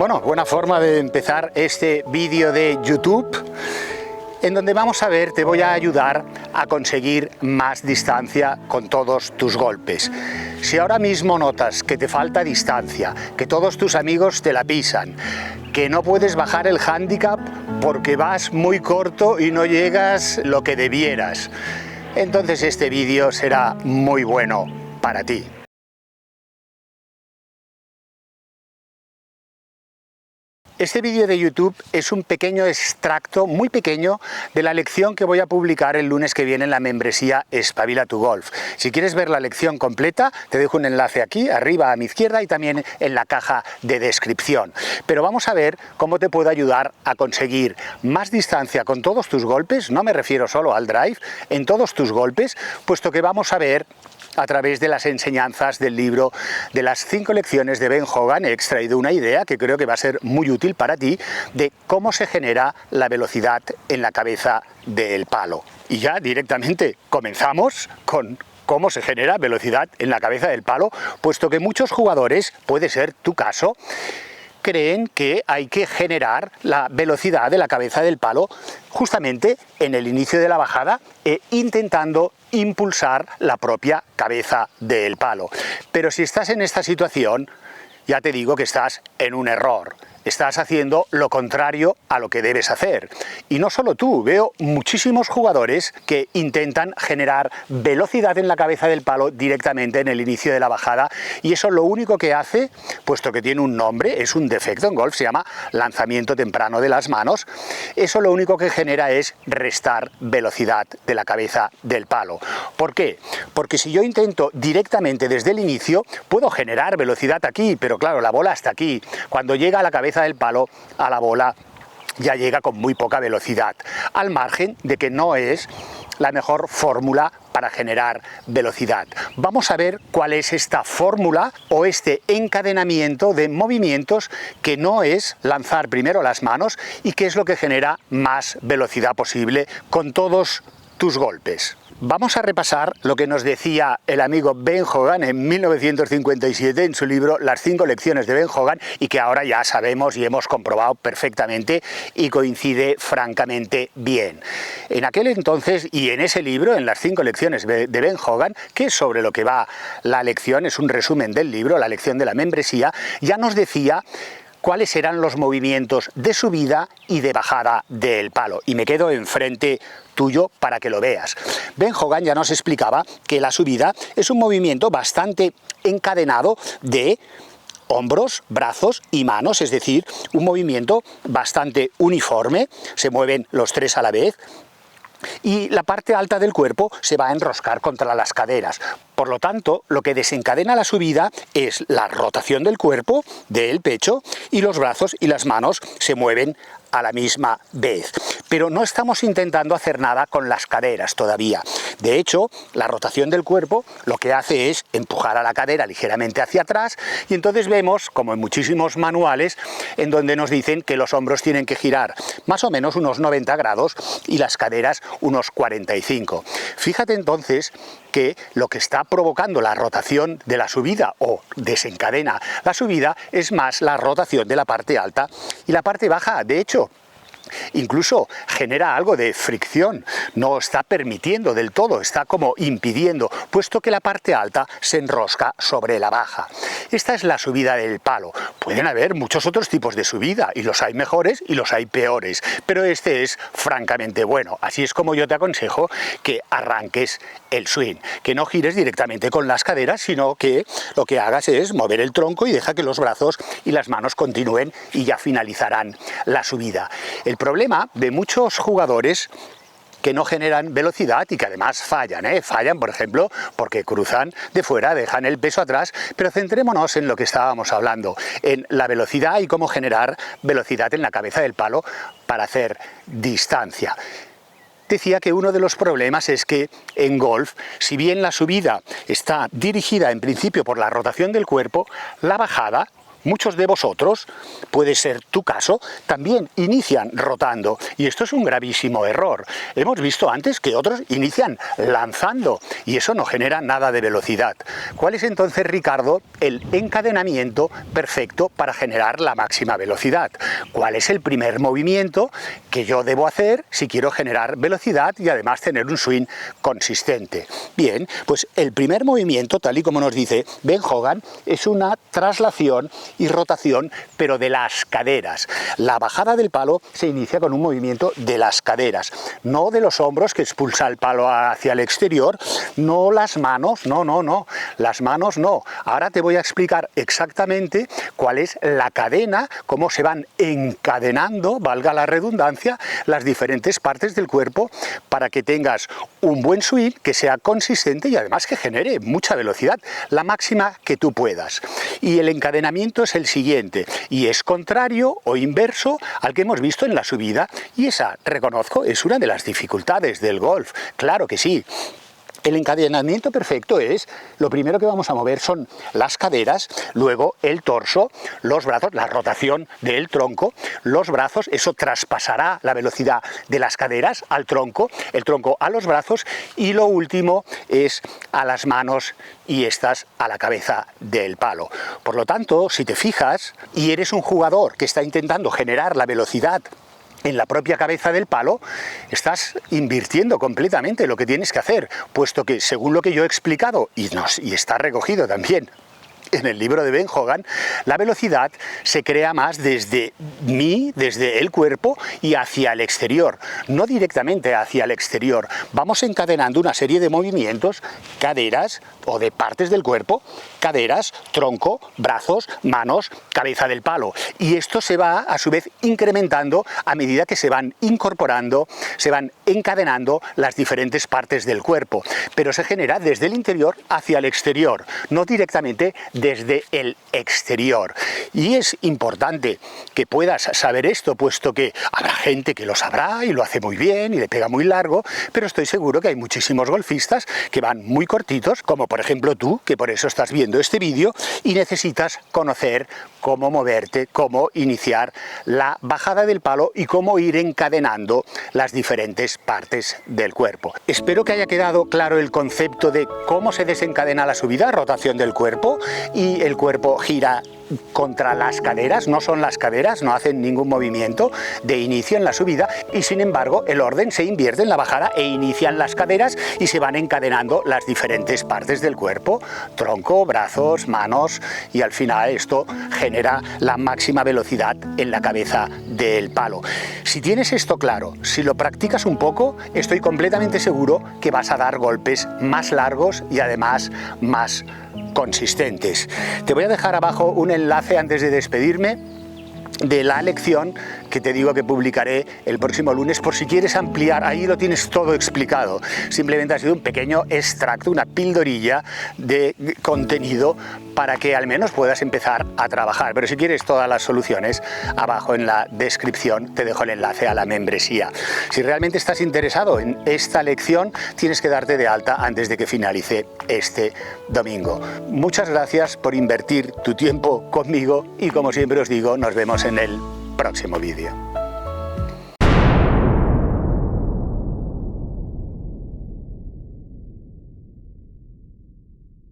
Bueno, buena forma de empezar este vídeo de YouTube, en donde vamos a ver, te voy a ayudar a conseguir más distancia con todos tus golpes. Si ahora mismo notas que te falta distancia, que todos tus amigos te la pisan, que no puedes bajar el handicap porque vas muy corto y no llegas lo que debieras, entonces este vídeo será muy bueno para ti. Este vídeo de YouTube es un pequeño extracto, muy pequeño, de la lección que voy a publicar el lunes que viene en la membresía Espabila tu Golf. Si quieres ver la lección completa, te dejo un enlace aquí, arriba a mi izquierda y también en la caja de descripción. Pero vamos a ver cómo te puedo ayudar a conseguir más distancia con todos tus golpes, no me refiero solo al drive, en todos tus golpes, puesto que vamos a ver a través de las enseñanzas del libro de las 5 lecciones de Ben Hogan, he extraído una idea que creo que va a ser muy útil para ti, de cómo se genera la velocidad en la cabeza del palo. Y ya directamente comenzamos con cómo se genera velocidad en la cabeza del palo, puesto que muchos jugadores, puede ser tu caso, creen que hay que generar la velocidad de la cabeza del palo justamente en el inicio de la bajada e intentando impulsar la propia cabeza del palo. Pero si estás en esta situación, ya te digo que estás en un error. Estás haciendo lo contrario a lo que debes hacer. Y no solo tú, veo muchísimos jugadores que intentan generar velocidad en la cabeza del palo directamente en el inicio de la bajada, y eso lo único que hace, puesto que tiene un nombre, es un defecto en golf, se llama lanzamiento temprano de las manos, eso lo único que genera es restar velocidad de la cabeza del palo. ¿Por qué? Porque si yo intento directamente desde el inicio, puedo generar velocidad aquí, pero claro, la bola está aquí. Cuando llega a la cabeza del palo, a la bola ya llega con muy poca velocidad, al margen de que no es la mejor fórmula para generar velocidad. Vamos a ver cuál es esta fórmula o este encadenamiento de movimientos que no es lanzar primero las manos y que es lo que genera más velocidad posible con todos tus golpes. Vamos a repasar lo que nos decía el amigo Ben Hogan en 1957 en su libro Las 5 lecciones de Ben Hogan, y que ahora ya sabemos y hemos comprobado perfectamente y coincide francamente bien. En aquel entonces y en ese libro, en Las 5 lecciones de Ben Hogan, que es sobre lo que va la lección, es un resumen del libro, la lección de la membresía, ya nos decía cuáles eran los movimientos de subida y de bajada del palo. Y me quedo enfrente tuyo para que lo veas. Ben Hogan ya nos explicaba que la subida es un movimiento bastante encadenado de hombros, brazos y manos, es decir, un movimiento bastante uniforme, se mueven los tres a la vez, y la parte alta del cuerpo se va a enroscar contra las caderas. Por lo tanto, lo que desencadena la subida es la rotación del cuerpo, del pecho, y los brazos y las manos se mueven a la misma vez. Pero no estamos intentando hacer nada con las caderas todavía. De hecho, la rotación del cuerpo lo que hace es empujar a la cadera ligeramente hacia atrás, y entonces vemos, como en muchísimos manuales, en donde nos dicen que los hombros tienen que girar más o menos unos 90 grados y las caderas unos 45. Fíjate entonces que lo que está provocando la rotación de la subida o desencadena la subida es más la rotación de la parte alta y la parte baja. De hecho, incluso genera algo de fricción, no está permitiendo del todo, está como impidiendo, puesto que la parte alta se enrosca sobre la baja. Esta es la subida del palo. Pueden haber muchos otros tipos de subida, y los hay mejores y los hay peores, pero este es francamente bueno. Así es como yo te aconsejo que arranques el swing, que no gires directamente con las caderas, sino que lo que hagas es mover el tronco y deja que los brazos y las manos continúen y ya finalizarán la subida. El problema de muchos jugadores que no generan velocidad y que además fallan, fallan, por ejemplo, porque cruzan de fuera, dejan el peso atrás, pero centrémonos en lo que estábamos hablando, en la velocidad y cómo generar velocidad en la cabeza del palo para hacer distancia. Decía que uno de los problemas es que en golf, si bien la subida está dirigida en principio por la rotación del cuerpo, la bajada Muchos de vosotros, puede ser tu caso, también inician rotando, y esto es un gravísimo error. Hemos visto antes que otros inician lanzando, y eso no genera nada de velocidad. ¿Cuál es entonces, Ricardo, el encadenamiento perfecto para generar la máxima velocidad? ¿Cuál es el primer movimiento que yo debo hacer si quiero generar velocidad y además tener un swing consistente? Bien, pues el primer movimiento, tal y como nos dice Ben Hogan, es una traslación y rotación, pero de las caderas. La bajada del palo se inicia con un movimiento de las caderas, no de los hombros que expulsa el palo hacia el exterior, no las manos, no, las manos no. Ahora te voy a explicar exactamente cuál es la cadena, cómo se van encadenando, valga la redundancia, las diferentes partes del cuerpo para que tengas un buen swing que sea consistente y además que genere mucha velocidad, la máxima que tú puedas. Y el encadenamiento es el siguiente, y es contrario o inverso al que hemos visto en la subida, y esa, reconozco, es una de las dificultades del golf, claro que sí. El encadenamiento perfecto es, lo primero que vamos a mover son las caderas, luego el torso, los brazos, la rotación del tronco, los brazos, eso traspasará la velocidad de las caderas al tronco, el tronco a los brazos, y lo último es a las manos y estas a la cabeza del palo. Por lo tanto, si te fijas y eres un jugador que está intentando generar la velocidad en la propia cabeza del palo, estás invirtiendo completamente lo que tienes que hacer, puesto que, según lo que yo he explicado, y está recogido también en el libro de Ben Hogan, la velocidad se crea más desde desde el cuerpo y hacia el exterior, no directamente hacia el exterior. Vamos encadenando una serie de movimientos, caderas o de partes del cuerpo, caderas, tronco, brazos, manos, cabeza del palo. Y esto se va a su vez incrementando a medida que se van incorporando, se van encadenando las diferentes partes del cuerpo. Pero se genera desde el interior hacia el exterior, no directamente desde el exterior. Y es importante que puedas saber esto, puesto que habrá gente que lo sabrá y lo hace muy bien y le pega muy largo, pero estoy seguro que hay muchísimos golfistas que van muy cortitos, como por ejemplo tú, que por eso estás viendo este vídeo y necesitas conocer cómo moverte, cómo iniciar la bajada del palo y cómo ir encadenando las diferentes partes del cuerpo. Espero que haya quedado claro el concepto de cómo se desencadena la subida, rotación del cuerpo, y el cuerpo gira contra las caderas, no son las caderas, no hacen ningún movimiento de inicio en la subida, y sin embargo el orden se invierte en la bajada e inician las caderas y se van encadenando las diferentes partes del cuerpo, tronco, brazos, manos, y al final esto genera la máxima velocidad en la cabeza del palo. Si tienes esto claro, si lo practicas un poco, estoy completamente seguro que vas a dar golpes más largos y además más consistentes. Te voy a dejar abajo un enlace antes de despedirme de la lección que te digo que publicaré el próximo lunes, por si quieres ampliar. Ahí lo tienes todo explicado. Simplemente ha sido un pequeño extracto, una pildorilla de contenido para que al menos puedas empezar a trabajar. Pero si quieres todas las soluciones, abajo en la descripción te dejo el enlace a la membresía. Si realmente estás interesado en esta lección, tienes que darte de alta antes de que finalice este domingo. Muchas gracias por invertir tu tiempo conmigo y, como siempre os digo, nos vemos en el próximo vídeo.